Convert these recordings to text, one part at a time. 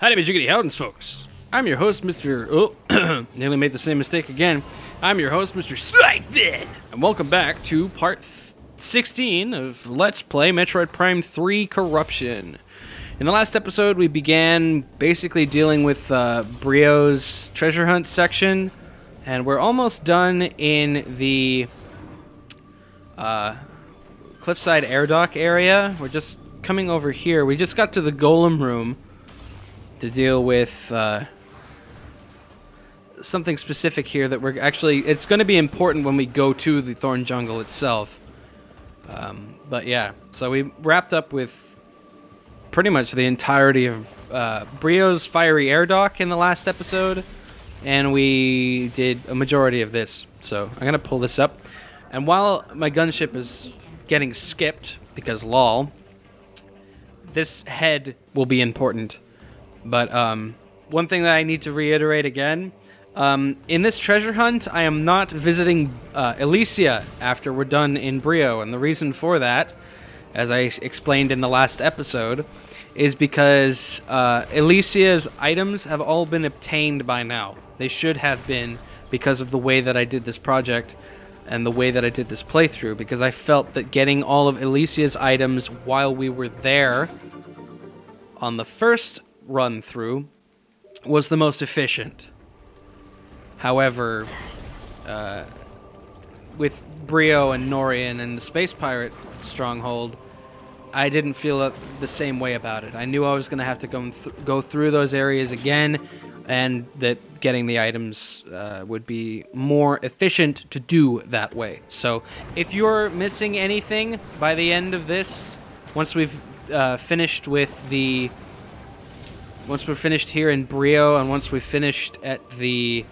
Howdy, Jiggity Howdens, folks. I'm your host, Mr. Oh, nearly made the same mistake again. I'm your host, Mr. Slythin, and welcome back to part 16 of Let's Play Metroid Prime 3 Corruption. In the last episode, we began basically dealing with Brio's treasure hunt section, and we're almost done in the Cliffside Air Dock area. We're just coming over here. We just got to the Golem room to deal with something specific here that we're actually... It's going to be important when we go to the Thorn Jungle itself. But yeah, so we wrapped up with pretty much the entirety of Brio's Fiery Air Dock in the last episode, and we did a majority of this. So I'm going to pull this up. And while my gunship is getting skipped, because lol, this head will be important. But one thing that I need to reiterate again, in this treasure hunt, I am not visiting Elysia after we're done in Brio. And the reason for that, as I explained in the last episode, is because Elysia's items have all been obtained by now. They should have been, because of the way that I did this project and the way that I did this playthrough, because I felt that getting all of Elysia's items while we were there on the first run through was the most efficient. However, with Brio and Norian and the Space Pirate Stronghold, I didn't feel the same way about it. I knew I was going to have to go through those areas again, and that getting the items would be more efficient to do that way. So if you're missing anything by the end of this, once we've finished with the... Once we're finished here in Brio, and once we've finished at the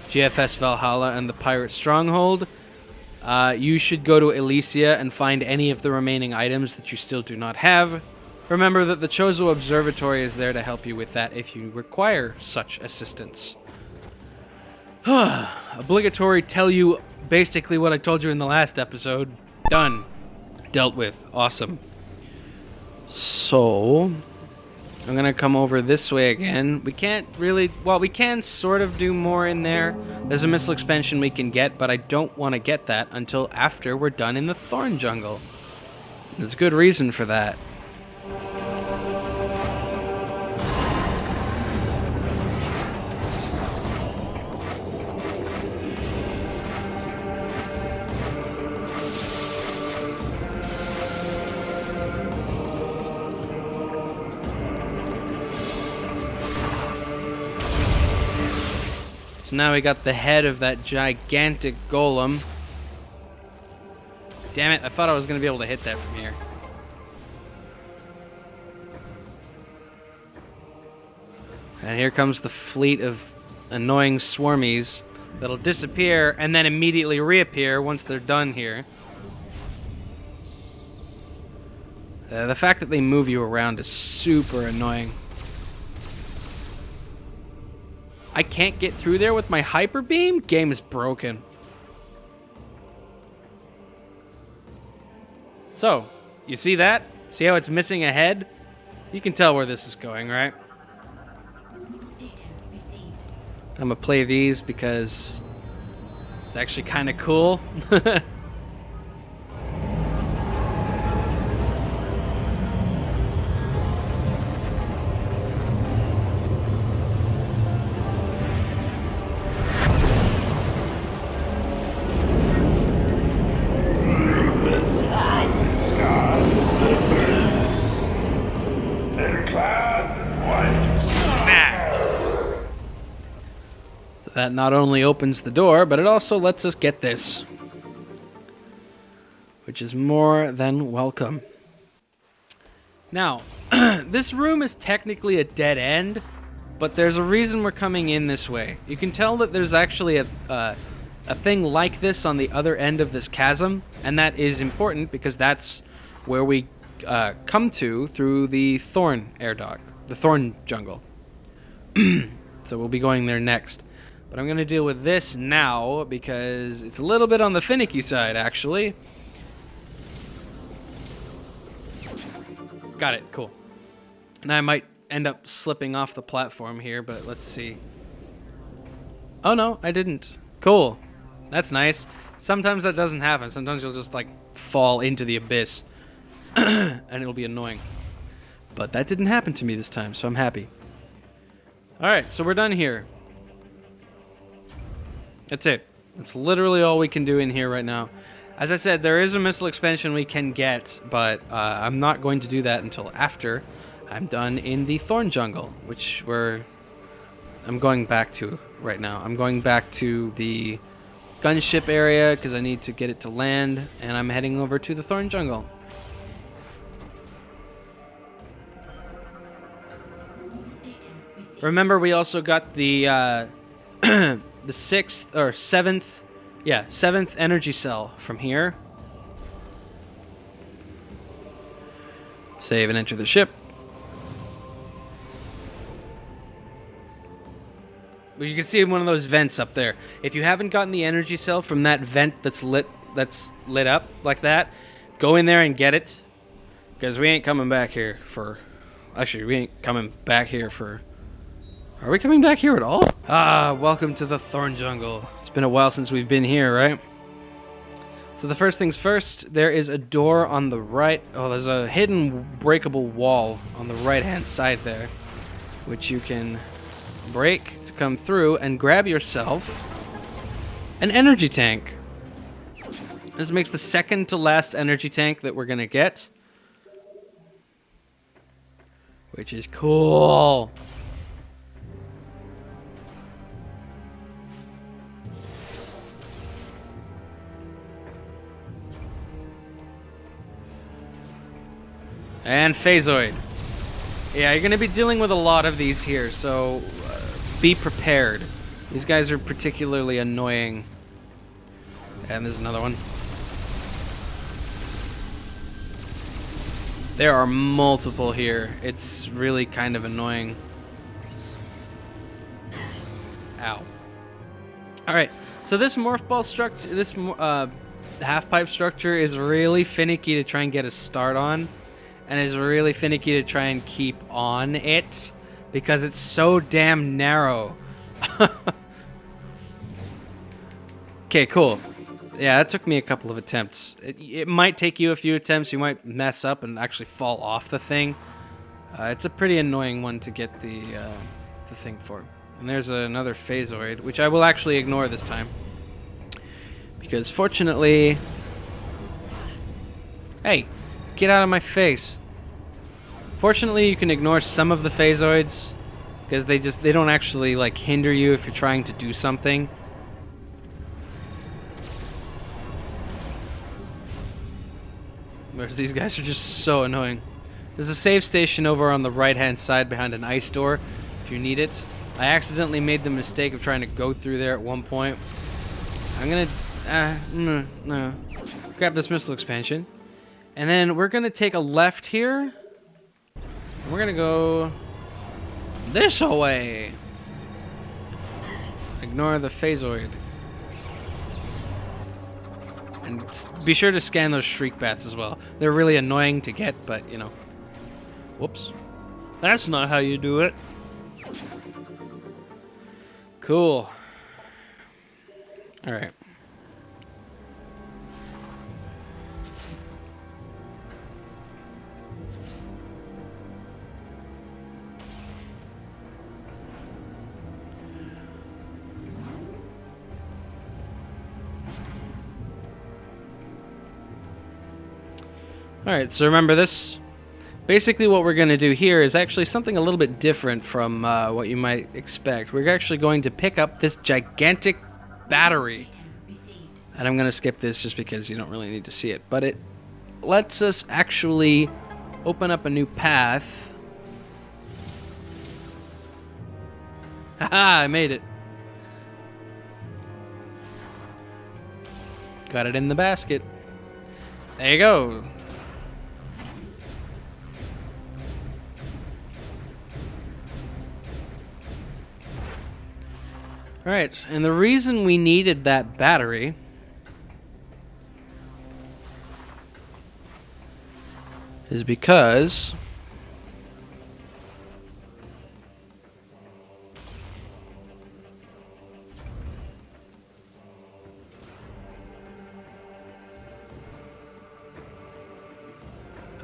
GFS Valhalla and the Pirate Stronghold, you should go to Elysia and find any of the remaining items that you still do not have. Remember that the Chozo Observatory is there to help you with that if you require such assistance. Obligatory tell you basically what I told you in the last episode. Done. Dealt with. Awesome. So... I'm going to come over this way again. We can't really... Well, we can sort of do more in there. There's a missile expansion we can get, but I don't want to get that until after we're done in the Thorn Jungle. There's a good reason for that. So now we got the head of that gigantic golem. Damn it, I thought I was going to be able to hit that from here. And here comes the fleet of annoying swarmies that'll disappear and then immediately reappear once they're done here. The fact that they move you around is super annoying. I can't get through there with my hyper beam? Game is broken. So, you see that? See how it's missing a head? You can tell where this is going, right? I'm gonna play these because it's actually kind of cool. That not only opens the door, but it also lets us get this, which is more than welcome. Now, this room is technically a dead end, but there's a reason we're coming in this way. You can tell that there's actually a thing like this on the other end of this chasm, and that is important because that's where we come to through the Thorn Air Dock, the Thorn Jungle. So we'll be going there next. But I'm going to deal with this now because it's a little bit on the finicky side, actually. Got it. Cool. And I might end up slipping off the platform here, but let's see. Oh no, I didn't. Cool. That's nice. Sometimes that doesn't happen. Sometimes you'll just like fall into the abyss and it'll be annoying. But that didn't happen to me this time, so I'm happy. Alright, so we're done here. That's it. That's literally all we can do in here right now. As I said, there is a missile expansion we can get, but I'm not going to do that until after I'm done in the Thorn Jungle, which I'm going back to right now. I'm going back to the gunship area because I need to get it to land, and I'm heading over to the Thorn Jungle. Remember, we also got the the seventh energy cell from here. Save and enter the ship. You can see one of those vents up there. If you haven't gotten the energy cell from that vent that's lit up like that, go in there and get it. Because we ain't coming back here for... Actually, we ain't coming back here for... Are we coming back here at all? Ah, welcome to the Thorn Jungle. It's been a while since we've been here, right? So the first things first, there is a door on the right. Oh, there's a hidden breakable wall on the right-hand side there, which you can break to come through and grab yourself an energy tank. This makes the second to last energy tank that we're gonna get, which is cool. And Phasoid. Yeah, you're going to be dealing with a lot of these here, so be prepared. These guys are particularly annoying. And there's another one. There are multiple here. It's really kind of annoying. Ow. Alright, so this morph ball structure, this half-pipe structure is really finicky to try and get a start on. And is really finicky to try and keep on it because it's so damn narrow. Okay, cool. Yeah, that took me a couple of attempts. It might take you a few attempts. You might mess up and actually fall off the thing. It's a pretty annoying one to get the thing for. And there's another Phasoid, which I will actually ignore this time. Because fortunately... Hey! Get out of my face. Fortunately, you can ignore some of the Phasoids because they don't actually like hinder you if you're trying to do something. Whereas these guys are just so annoying. There's a save station over on the right-hand side behind an ice door if you need it. I accidentally made the mistake of trying to go through there at one point. I'm gonna no. Grab this missile expansion. And then we're going to take a left here. And we're going to go this way. Ignore the Phasoid. And be sure to scan those shriek bats as well. They're really annoying to get, but, you know. Whoops. That's not how you do it. Cool. All right. Alright, so remember this. Basically what we're going to do here is actually something a little bit different from what you might expect. We're actually going to pick up this gigantic battery. And I'm going to skip this just because you don't really need to see it. But it lets us actually open up a new path. Haha, I made it. Got it in the basket. There you go. Alright, and the reason we needed that battery is because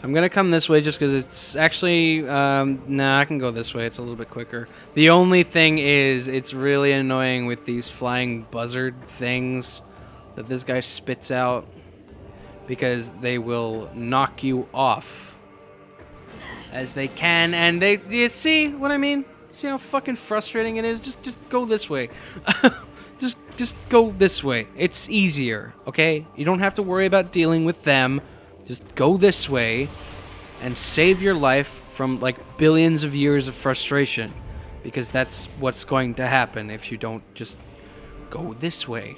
I'm gonna come this way just because it's actually, nah, I can go this way. It's a little bit quicker. The only thing is, it's really annoying with these flying buzzard things that this guy spits out because they will knock you off as they can, and they, you see what I mean? See how fucking frustrating it is? Just go this way. just go this way. It's easier, okay? You don't have to worry about dealing with them. Just go this way and save your life from like billions of years of frustration, because that's what's going to happen if you don't just go this way.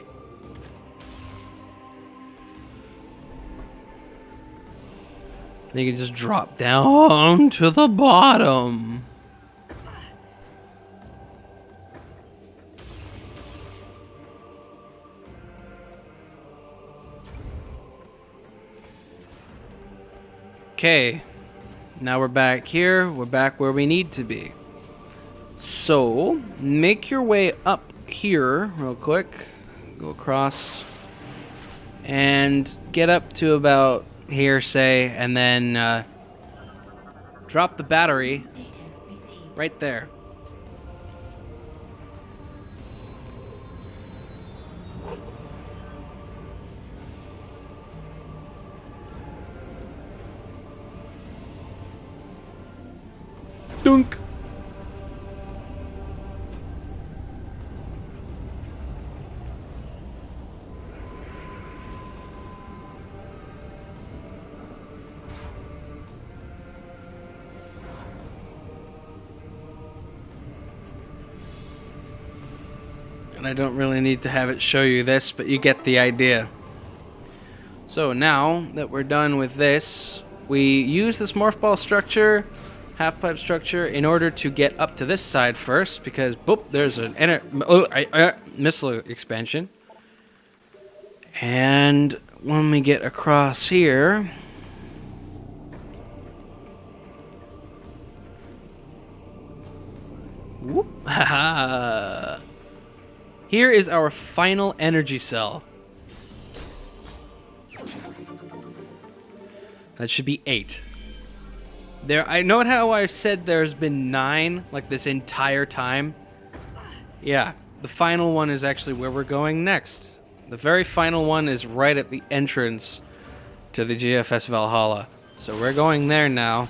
Then you can just drop down to the bottom. Okay, now we're back here. We're back where we need to be. So, make your way up here real quick. Go across. And get up to about here, say, and then drop the battery right there. Dunk. And I don't really need to have it show you this, but you get the idea. So now that we're done with this, we use this morph ball structure, half pipe structure, in order to get up to this side first, because boop, there's an missile expansion. And when we get across here, whoop, haha. Here is our final energy cell. That should be 8. There, I know how I said there's been 9, like this entire time. Yeah, the final one is actually where we're going next. The very final one is right at the entrance to the GFS Valhalla. So we're going there now.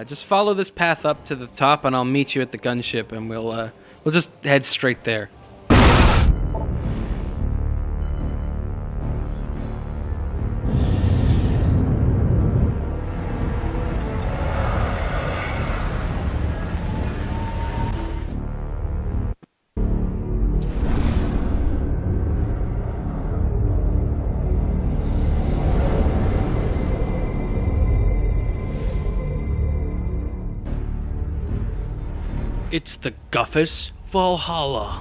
Just follow this path up to the top, and I'll meet you at the gunship, and we'll just head straight there. It's the Guffus Valhalla.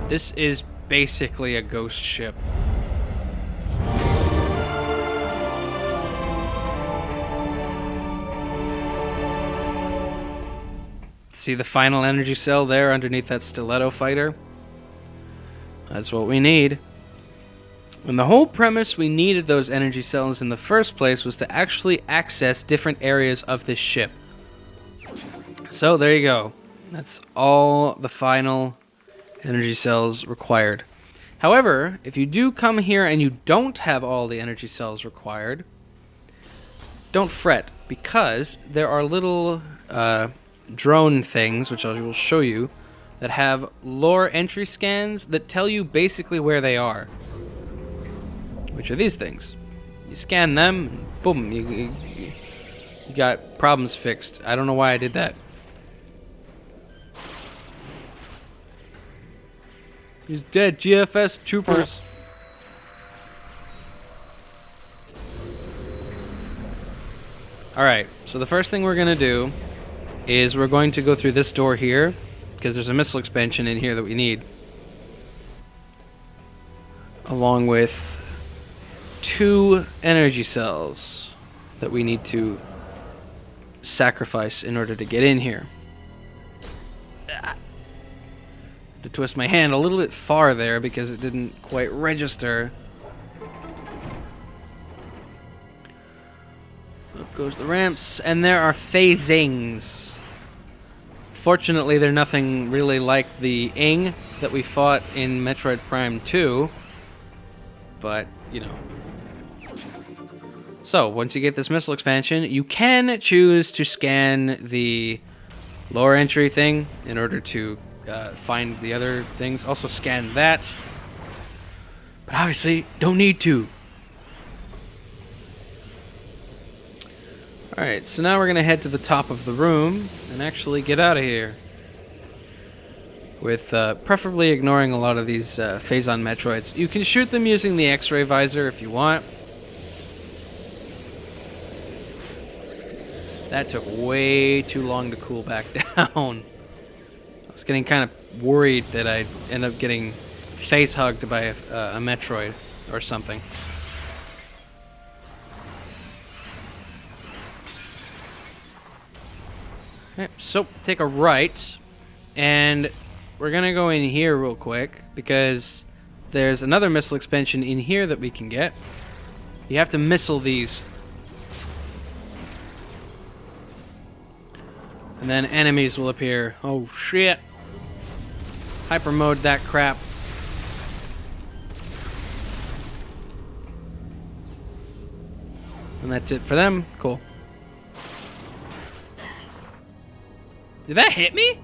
This is basically a ghost ship. See the final energy cell there underneath that stiletto fighter? That's what we need. And the whole premise we needed those energy cells in the first place was to actually access different areas of this ship. So there you go. That's all the final energy cells required. However, if you do come here and you don't have all the energy cells required, don't fret, because there are little drone things, which I will show you, that have lore entry scans that tell you basically where they are. Which are these things. You scan them, and boom, you got problems fixed. I don't know why I did that. He's dead, GFS troopers. Alright, so the first thing we're going to do is we're going to go through this door here, because there's a missile expansion in here that we need. Along with 2 energy cells that we need to sacrifice in order to get in here. twist my hand a little bit far there because it didn't quite register. Up goes the ramps, and there are phasings. Fortunately, they're nothing really like the Ing that we fought in Metroid Prime 2. But, you know. So, once you get this missile expansion, you can choose to scan the lower entry thing in order to find the other things. Also scan that. But obviously, don't need to. Alright, so now we're going to head to the top of the room and actually get out of here. With preferably ignoring a lot of these phase-on Metroids. You can shoot them using the X-ray visor if you want. That took way too long to cool back down. I was getting kind of worried that I'd end up getting face-hugged by a Metroid or something. Okay, so take a right, and we're gonna go in here real quick because there's another missile expansion in here that we can get. You have to missile these. And then enemies will appear. Oh shit. Hyper mode that crap. And that's it for them. Cool. Did that hit me?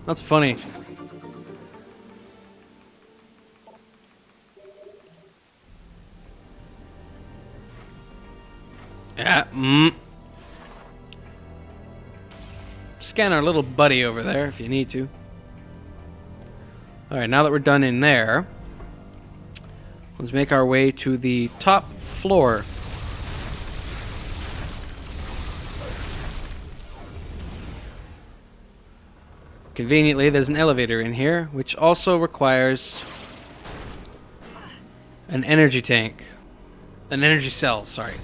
That's funny. Yeah, Scan our little buddy over there if you need to. Alright, now that we're done in there, let's make our way to the top floor. Conveniently, there's an elevator in here, which also requires an energy tank. An energy cell, sorry.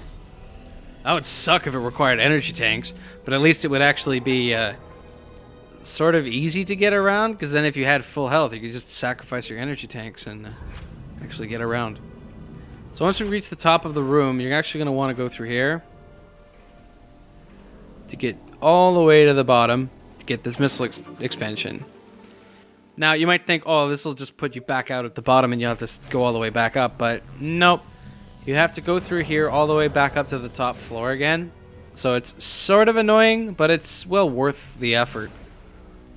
That would suck if it required energy tanks, but at least it would actually be sort of easy to get around, because then if you had full health, you could just sacrifice your energy tanks and actually get around. So once we reach the top of the room, you're actually going to want to go through here to get all the way to the bottom. Get this missile expansion. Now you might think, oh, this will just put you back out at the bottom and you'll have to go all the way back up, but nope. You have to go through here all the way back up to the top floor again. So it's sort of annoying, but it's well worth the effort.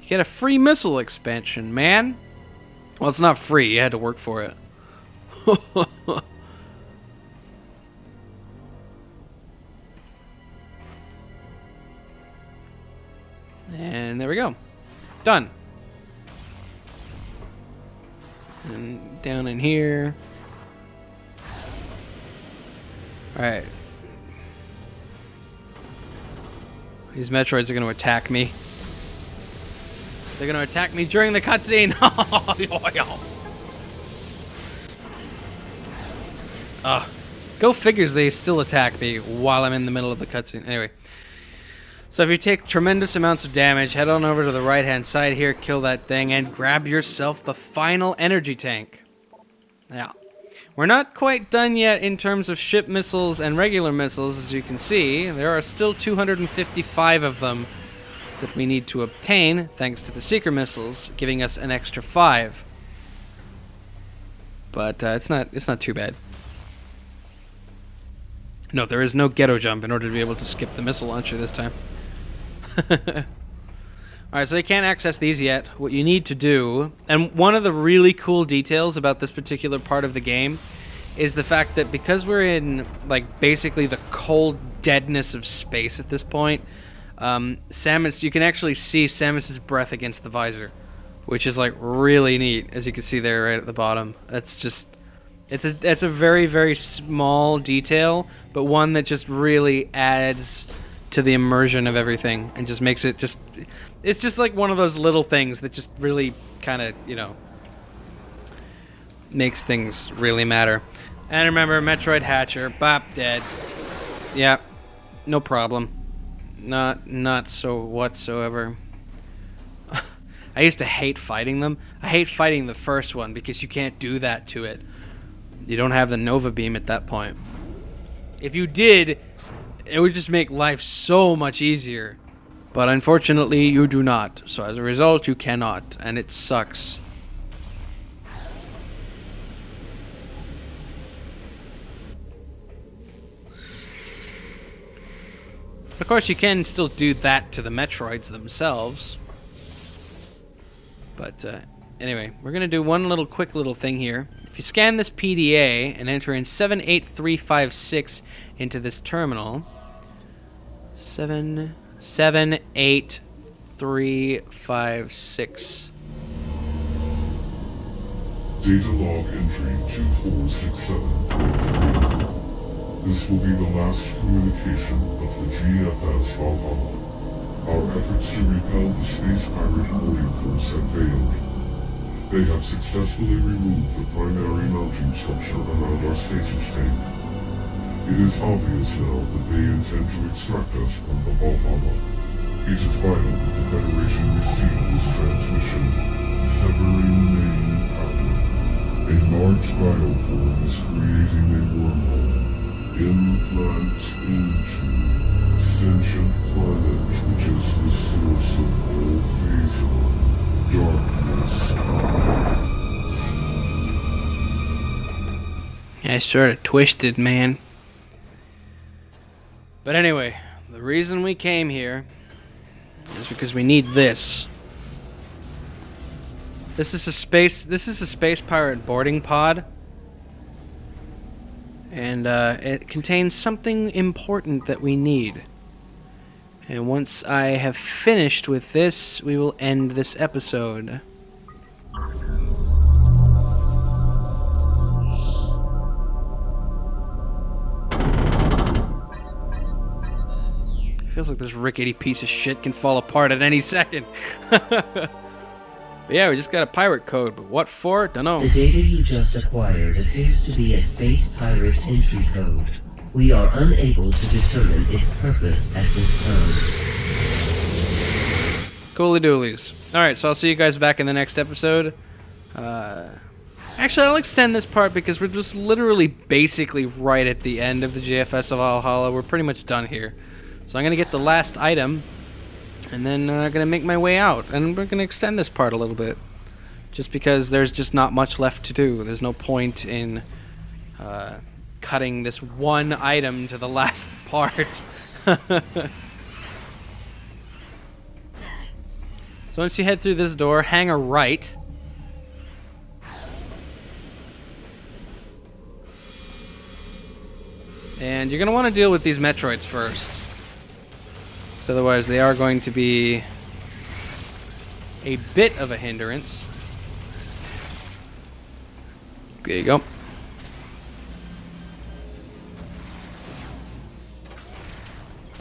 You get a free missile expansion, man. Well, it's not free, you had to work for it. And there we go. Done. And down in here. Alright. These Metroids are going to attack me. They're going to attack me during the cutscene. Go figures, they still attack me while I'm in the middle of the cutscene. Anyway. So if you take tremendous amounts of damage, head on over to the right-hand side here, kill that thing, and grab yourself the final energy tank. Yeah. We're not quite done yet in terms of ship missiles and regular missiles, as you can see. There are still 255 of them that we need to obtain, thanks to the Seeker missiles, giving us an extra 5. But it's not too bad. No, there is no ghetto jump in order to be able to skip the missile launcher this time. Alright, so you can't access these yet. What you need to do, and one of the really cool details about this particular part of the game is the fact that because we're in, like, basically the cold deadness of space at this point, Samus, you can actually see Samus's breath against the visor, which is, like, really neat, as you can see there right at the bottom. That's just... It's a very, very small detail, but one that just really adds to the immersion of everything and just makes it just... It's just like one of those little things that just really kind of, you know, makes things really matter. And remember, Metroid Hatcher, bop, dead. Yeah, no problem. Not so whatsoever. I used to hate fighting them. I hate fighting the first one because you can't do that to it. You don't have the Nova Beam at that point. If you did, it would just make life so much easier. But unfortunately, you do not. So as a result, you cannot, and it sucks. Of course, you can still do that to the Metroids themselves. But anyway, we're going to do one quick little thing here. If you scan this PDA and enter in 78356 into this terminal, 78356. Data log entry 2467. This will be the last communication of the GFS Valhalla. Our efforts to repel the space pirate holding force have failed. They have successfully removed the primary mounting structure around our stasis tank. It is obvious now that they intend to extract us from the Valhalla. It is vital that the Federation receive this transmission, severing main power. A large bioform is creating a wormhole. Implant into sentient planet, which is the source of all phasor, darkness. Yeah, sort of twisted, man. But anyway, the reason we came here is because we need this. This is a space pirate boarding pod. And it contains something important that we need. And once I have finished with this, we will end this episode. Feels like this rickety piece of shit can fall apart at any second. But yeah, we just got a pirate code, but what for? Dunno. The data you just acquired appears to be a space pirate entry code. We are unable to determine its purpose at this time. Cooly doolies. Alright, so I'll see you guys back in the next episode. Actually, I'll extend this part because we're just literally basically right at the end of the GFS of Valhalla. We're pretty much done here. So I'm going to get the last item. And then I'm going to make my way out, and we're going to extend this part a little bit. Just because there's just not much left to do. There's no point in cutting this one item to the last part. So once you head through this door, hang a right. And you're going to want to deal with these Metroids first. So otherwise they are going to be a bit of a hindrance. There you go.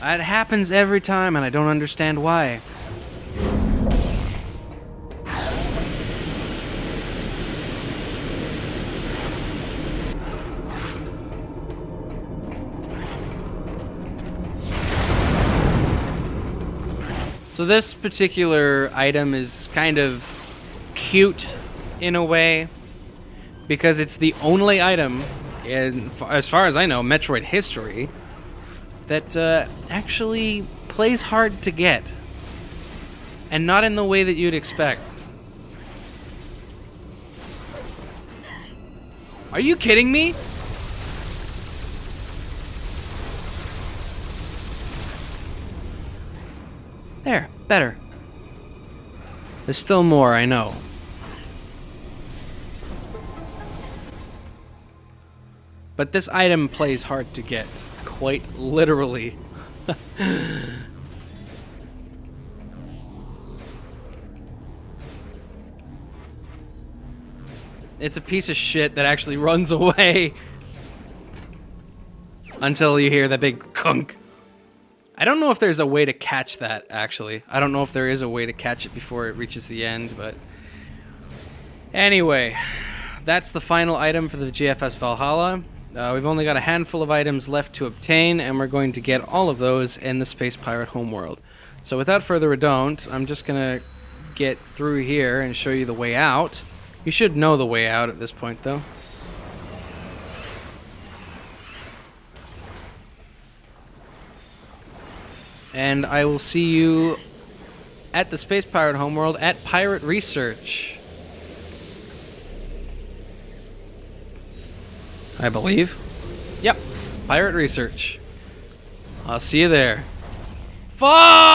That happens every time and I don't understand why. So this particular item is kind of cute in a way because it's the only item in, as far as I know, Metroid history that actually plays hard to get. And not in the way that you'd expect. Are you kidding me? There, better. There's still more, I know. But this item plays hard to get, quite literally. It's a piece of shit that actually runs away until you hear that big kunk. I don't know if there's a way to catch that, actually. I don't know if there is a way to catch it before it reaches the end, but... Anyway, that's the final item for the GFS Valhalla. We've only got a handful of items left to obtain, and we're going to get all of those in the Space Pirate homeworld. So without further ado, I'm just going to get through here and show you the way out. You should know the way out at this point, though. And I will see you at the Space Pirate Homeworld at Pirate Research, I believe. Yep, Pirate Research. I'll see you there. Fuck!